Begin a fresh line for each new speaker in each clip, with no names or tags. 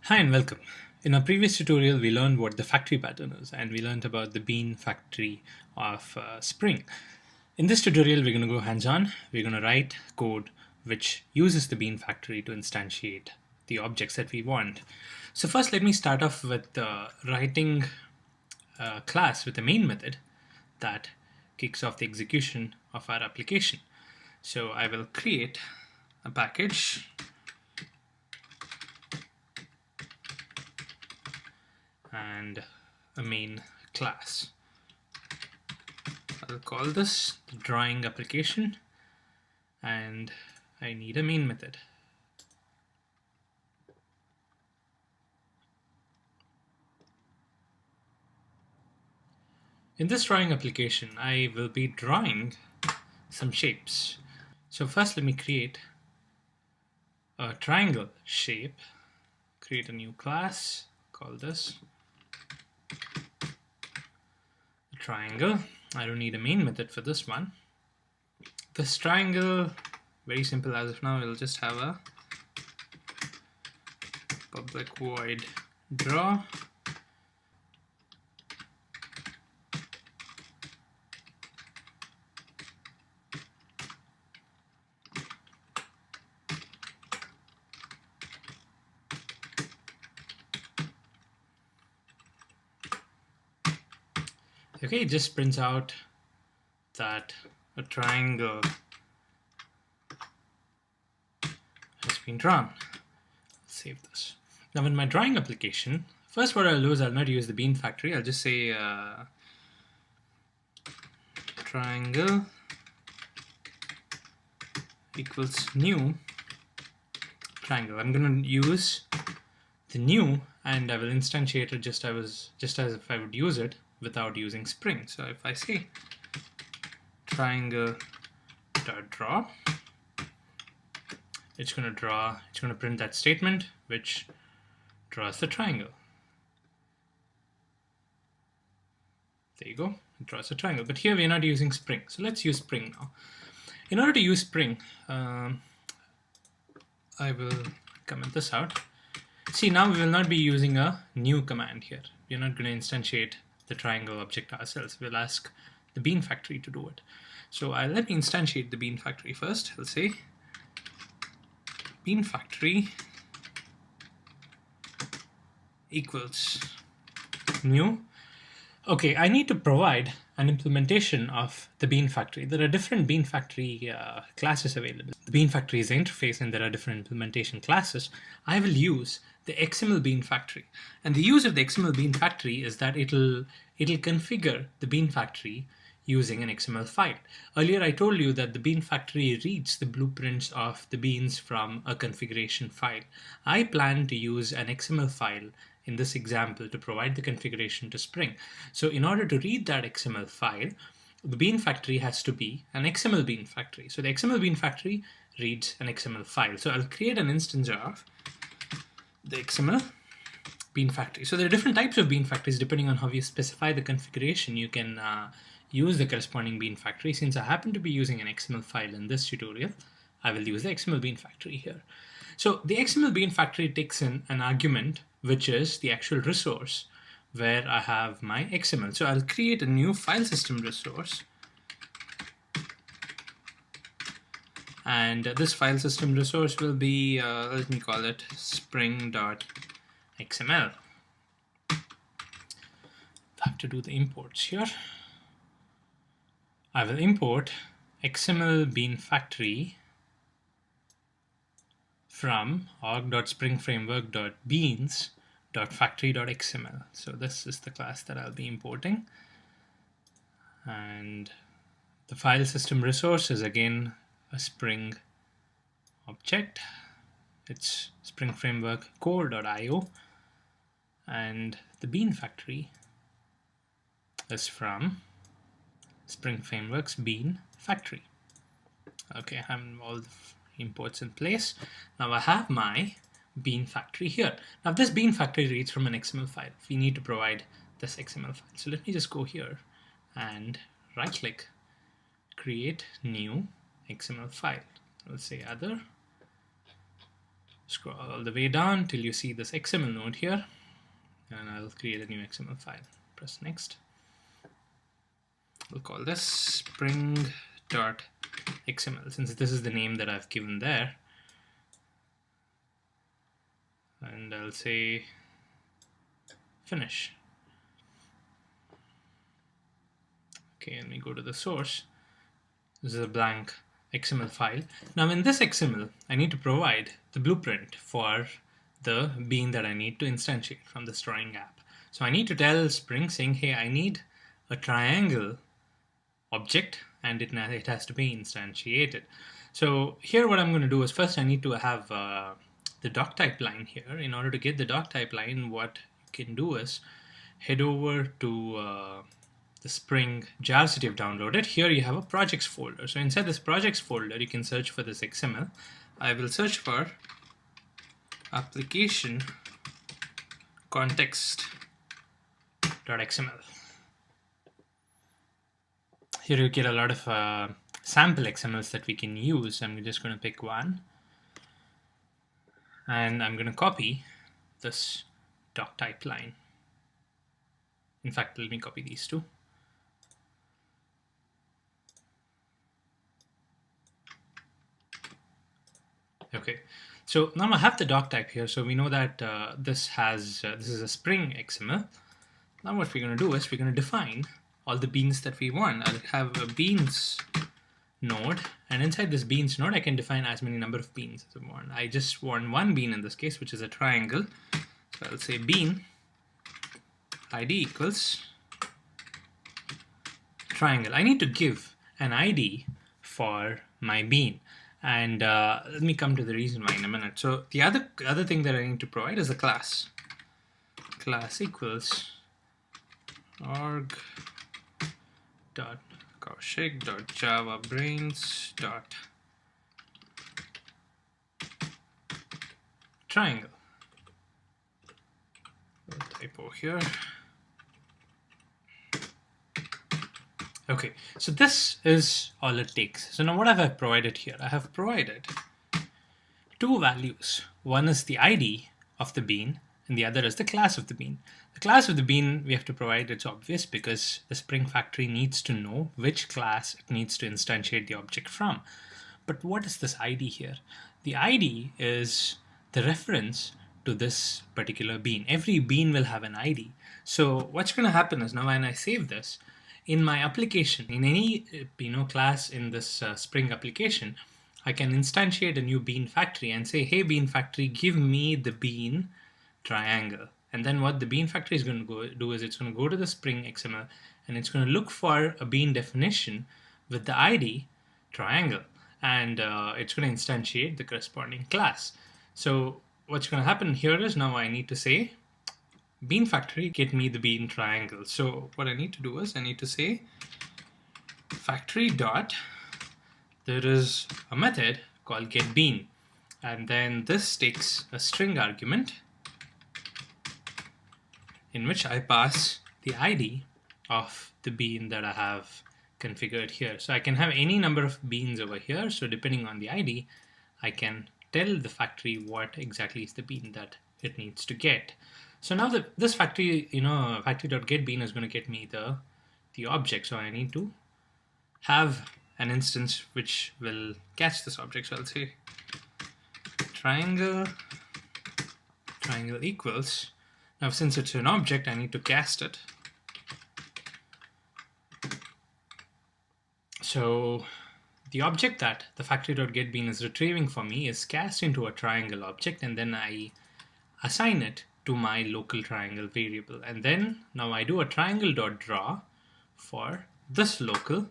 Hi and welcome. In our previous tutorial, we learned what the factory pattern is, and we learned about the bean factory of Spring. In this tutorial, we're going to go hands-on. We're going to write code which uses the bean factory to instantiate the objects that we want. So first, let me start off with writing a class with a main method that kicks off the execution of our application. So I will create a package and a main class. I'll call this the drawing application, and I need a main method. In this drawing application, I will be drawing some shapes. So first let me create a triangle shape, create a new class, call this triangle. I don't need a main method for this one. This triangle, very simple as of now, it'll just have a public void draw. Okay, it just prints out that a triangle has been drawn. Let's save this. Now in my drawing application, first what I'll do is I'll not use the bean factory. I'll just say triangle equals new triangle. I'm going to use the new, and I will instantiate it just as if I would use it without using Spring. So if I say triangle dot draw, it's going to print that statement which draws the triangle. There you go, it draws a triangle. But here we're not using Spring, so let's use Spring now. In order to use Spring, I will comment this out. See, now we will not be using a new command here. We're not going to instantiate the triangle object ourselves. We'll ask the bean factory to do it. So let me instantiate the bean factory first. I'll say bean factory equals new. Okay, I need to provide an implementation of the bean factory. There are different bean factory classes available. The bean factory is the interface, and there are different implementation classes. I will use the XML bean factory, and the use of the XML bean factory is that it'll configure the bean factory using an XML file. Earlier I told you that the bean factory reads the blueprints of the beans from a configuration file. I plan to use an XML file in this example to provide the configuration to Spring. So in order to read that XML file, the bean factory has to be an XML bean factory. So the XML bean factory reads an XML file. So I'll create an instance of the XML bean factory. So there are different types of bean factories depending on how you specify the configuration. You can use the corresponding bean factory. Since I happen to be using an XML file in this tutorial, I will use the XML bean factory here. So the XML bean factory takes in an argument, which is the actual resource where I have my XML. So I'll create a new file system resource. And this file system resource will be, let me call it spring.xml. I have to do the imports here. I will import XML bean factory from org.springframework.beans.factory.xml. So this is the class that I'll be importing. And the file system resource is again a Spring object. It's Spring Framework core.io. And the bean factory is from Spring Framework's bean factory. Okay, I have all the imports in place. Now I have my bean factory here. Now this bean factory reads from an XML file. We need to provide this XML file. So let me just go here and right click, create new XML file. Let's say other, Scroll all the way down till you see this XML node here, and I'll create a new XML file. Press next. We'll call this spring.xml, since this is the name that I've given there. And I'll say finish. Okay, and we go to the source. This is a blank XML file. Now in this XML, I need to provide the blueprint for the bean that I need to instantiate from this drawing app. So I need to tell Spring saying, hey, I need a triangle object, and it has to be instantiated. So here what I'm going to do is first I need to have the doc type line here. In order to get the doc type line, what you can do is head over to the Spring jars that you've downloaded. Here you have a projects folder. So inside this projects folder, you can search for this XML. I will search for application context.xml. Here you get a lot of sample XMLs that we can use. I'm just going to pick one, and I'm going to copy this doc type line. In fact, let me copy these two. Okay, so now I have the doc type here, so we know that this is a Spring XML. Now what we're going to do is we're going to define all the beans that we want. I'll have a beans node, and inside this beans node I can define as many number of beans as I want. I just want one bean in this case, which is a triangle. So I'll say bean ID equals triangle. I need to give an ID for my bean, and let me come to the reason why in a minute. So the other thing that I need to provide is a class. Class equals org.kaushik.javabrains.triangle. Typo here. Okay, so this is all it takes. So now what have I provided here? I have provided two values. One is the ID of the bean, and the other is the class of the bean. The class of the bean we have to provide, it's obvious, because the Spring Factory needs to know which class it needs to instantiate the object from. But what is this ID here? The ID is the reference to this particular bean. Every bean will have an ID. So what's going to happen is now when I save this, in my application, in any class in this Spring application, I can instantiate a new bean factory and say, hey, bean factory, give me the bean triangle. And then what the bean factory is going to do is it's going to go to the Spring XML and it's going to look for a bean definition with the ID triangle, and it's going to instantiate the corresponding class. So what's going to happen here is now I need to say bean factory, get me the bean triangle. So what I need to do is I need to say factory dot, there is a method called getBean, and then this takes a string argument in which I pass the ID of the bean that I have configured here. So I can have any number of beans over here. So depending on the ID, I can tell the factory what exactly is the bean that it needs to get. So now this factory, factory.getBean is going to get me the object. So I need to have an instance which will catch this object. So I'll say triangle equals. Now since it's an object, I need to cast it. So the object that the factory.getBean is retrieving for me is cast into a triangle object, and then I assign it to my local triangle variable. And then now I do a triangle.draw for this local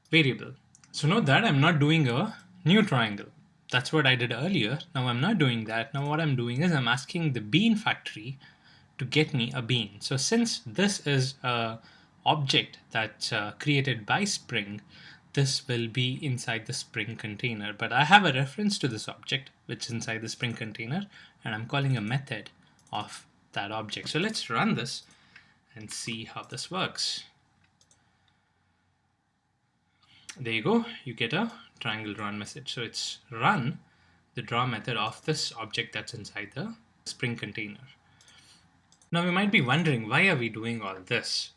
variable. So note that I'm not doing a new triangle. That's what I did earlier. Now I'm not doing that. Now what I'm doing is I'm asking the bean factory to get me a bean. So since this is a object that's created by Spring, this will be inside the Spring container. But I have a reference to this object which is inside the Spring container, and I'm calling a method of that object. So let's run this and see how this works. There you go. You get a triangle run message. So it's run the draw method of this object that's inside the Spring container. Now we might be wondering, why are we doing all this?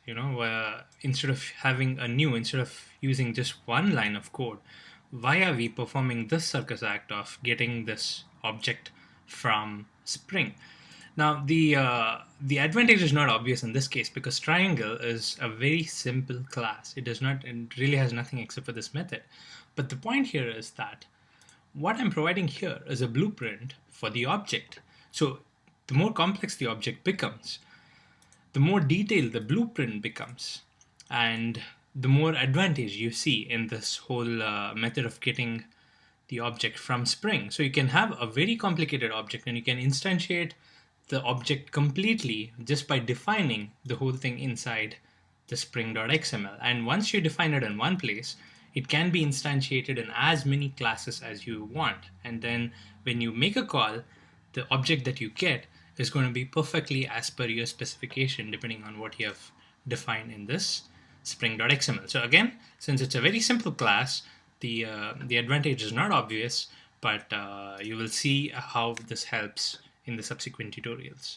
Instead of using just one line of code, why are we performing this circus act of getting this object from Spring? Now the advantage is not obvious in this case because triangle is a very simple class. It really has nothing except for this method. But the point here is that what I'm providing here is a blueprint for the object. So the more complex the object becomes, the more detailed the blueprint becomes, and the more advantage you see in this whole method of getting the object from Spring. So you can have a very complicated object and you can instantiate the object completely just by defining the whole thing inside the Spring.xml. And once you define it in one place, it can be instantiated in as many classes as you want. And then when you make a call, the object that you get is going to be perfectly as per your specification depending on what you have defined in this Spring.xml. So again, since it's a very simple class, the advantage is not obvious, but you will see how this helps in the subsequent tutorials.